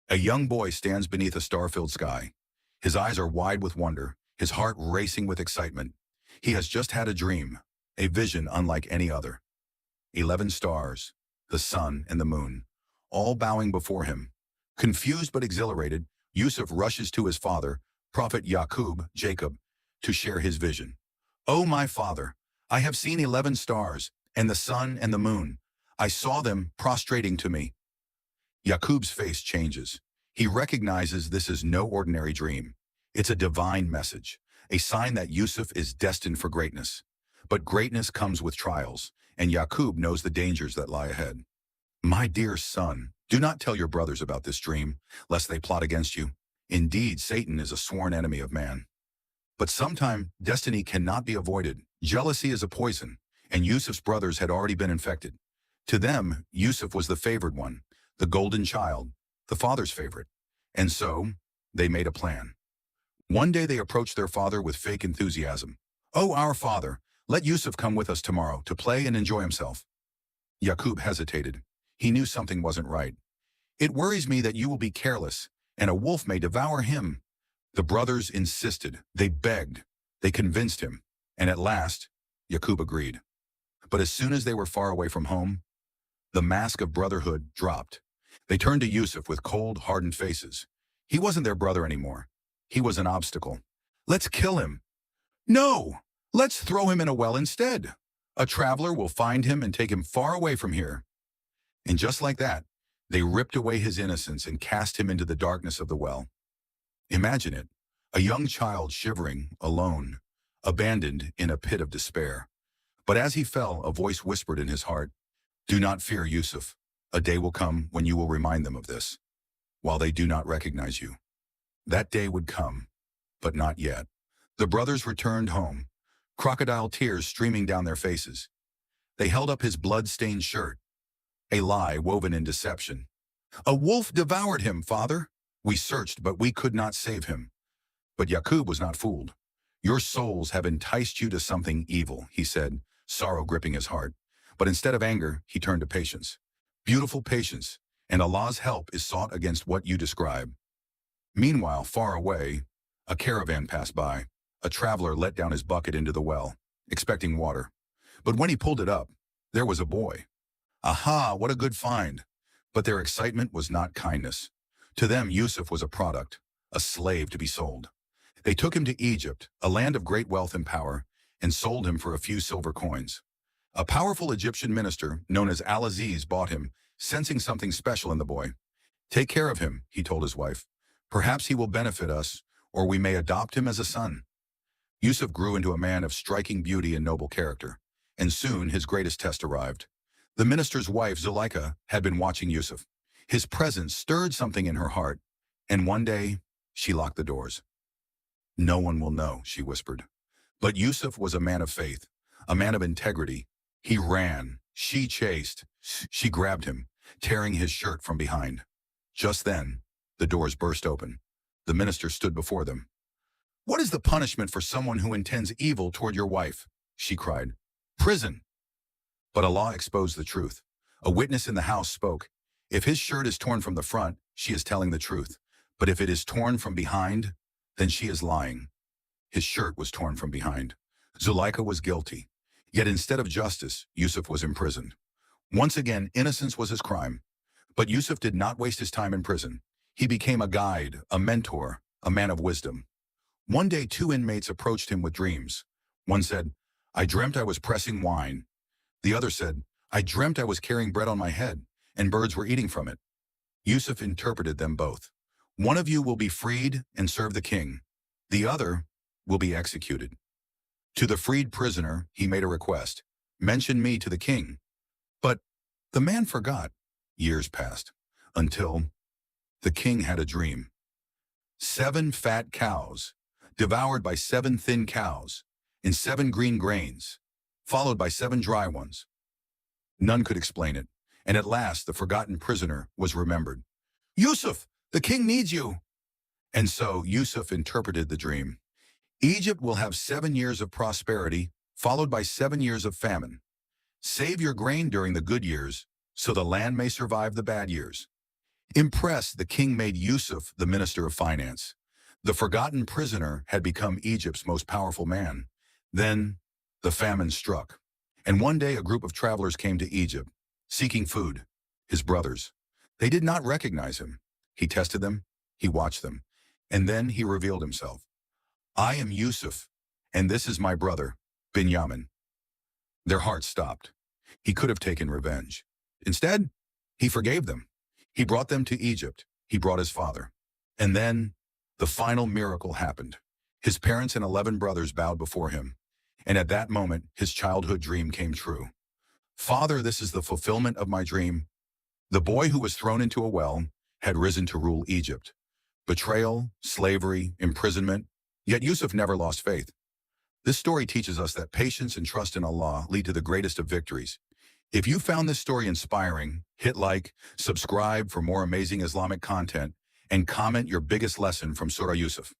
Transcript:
A young boy stands beneath a star-filled sky. His eyes are wide with wonder, his heart racing with excitement. He has just had a dream, a vision unlike any other. 11 stars, the sun and the moon, all bowing before him. Confused but exhilarated, Yusuf rushes to his father, Prophet Jacob, to share his vision. "Oh, my father, I have seen 11 stars, and the sun and the moon. I saw them prostrating to me." Yaqub's face changes. He recognizes this is no ordinary dream. It's a divine message, a sign that Yusuf is destined for greatness. But greatness comes with trials, and Yaqub knows the dangers that lie ahead. "My dear son, do not tell your brothers about this dream, lest they plot against you. Indeed, Satan is a sworn enemy of man. But sometime, destiny cannot be avoided. Jealousy is a poison, and Yusuf's brothers had already been infected. To them, Yusuf was the favored one, the golden child, the father's favorite. And so, they made a plan. One day they approached their father with fake enthusiasm. "Oh, our father, let Yusuf come with us tomorrow to play and enjoy himself." Yaqub hesitated. He knew something wasn't right. "It worries me that you will be careless, and a wolf may devour him." The brothers insisted. They begged. They convinced him. And at last, Yaqub agreed. But as soon as they were far away from home, the mask of brotherhood dropped. They turned to Yusuf with cold, hardened faces. He wasn't their brother anymore. He was an obstacle. "Let's kill him." "No! Let's throw him in a well instead. A traveler will find him and take him far away from here." And just like that, they ripped away his innocence and cast him into the darkness of the well. Imagine it, a young child shivering, alone, abandoned in a pit of despair. But as he fell, a voice whispered in his heart, "Do not fear, Yusuf. A day will come when you will remind them of this, while they do not recognize you." That day would come, but not yet. The brothers returned home, crocodile tears streaming down their faces. They held up his blood-stained shirt, a lie woven in deception. "A wolf devoured him, father. We searched, but we could not save him." But Yaqub was not fooled. "Your souls have enticed you to something evil," he said, sorrow gripping his heart. But instead of anger, he turned to patience. Beautiful patience, and Allah's help is sought against what you describe. Meanwhile, far away, a caravan passed by. A traveler let down his bucket into the well, expecting water. But when he pulled it up, there was a boy. Aha, what a good find! But their excitement was not kindness. To them, Yusuf was a product, a slave to be sold. They took him to Egypt, a land of great wealth and power, and sold him for a few silver coins. A powerful Egyptian minister, known as Al-Aziz, bought him, sensing something special in the boy. "Take care of him," he told his wife. "Perhaps he will benefit us, or we may adopt him as a son." Yusuf grew into a man of striking beauty and noble character, and soon his greatest test arrived. The minister's wife, Zuleika, had been watching Yusuf. His presence stirred something in her heart, and one day, she locked the doors. "No one will know," she whispered. But Yusuf was a man of faith, a man of integrity. He ran, she chased, she grabbed him, tearing his shirt from behind. Just then, the doors burst open. The minister stood before them. "What is the punishment for someone who intends evil toward your wife?" she cried. "Prison." But Allah exposed the truth. A witness in the house spoke. "If his shirt is torn from the front, she is telling the truth. But if it is torn from behind, then she is lying." His shirt was torn from behind. Zuleika was guilty. Yet instead of justice, Yusuf was imprisoned. Once again, innocence was his crime. But Yusuf did not waste his time in prison. He became a guide, a mentor, a man of wisdom. One day, two inmates approached him with dreams. One said, "I dreamt I was pressing wine." The other said, "I dreamt I was carrying bread on my head, and birds were eating from it." Yusuf interpreted them both. "One of you will be freed and serve the king. The other will be executed." To the freed prisoner, he made a request. "Mention me to the king." But the man forgot. Years passed, until the king had a dream. 7 fat cows, devoured by 7 thin cows, and 7 green grains, followed by 7 dry ones. None could explain it, and at last the forgotten prisoner was remembered. "Yusuf, the king needs you." And so Yusuf interpreted the dream. Egypt will have 7 years of prosperity, followed by 7 years of famine. Save your grain during the good years, so the land may survive the bad years. Impressed, the king made Yusuf the minister of finance. The forgotten prisoner had become Egypt's most powerful man. Then, the famine struck. And one day a group of travelers came to Egypt, seeking food, his brothers. They did not recognize him. He tested them, he watched them, and then he revealed himself. I am Yusuf, and this is my brother, Binyamin. Their hearts stopped. He could have taken revenge. Instead, he forgave them. He brought them to Egypt. He brought his father. And then, the final miracle happened. His parents and 11 brothers bowed before him. And at that moment, his childhood dream came true. Father, this is the fulfillment of my dream. The boy who was thrown into a well had risen to rule Egypt. Betrayal, slavery, imprisonment, yet Yusuf never lost faith. This story teaches us that patience and trust in Allah lead to the greatest of victories. If you found this story inspiring, hit like, subscribe for more amazing Islamic content, and comment your biggest lesson from Surah Yusuf.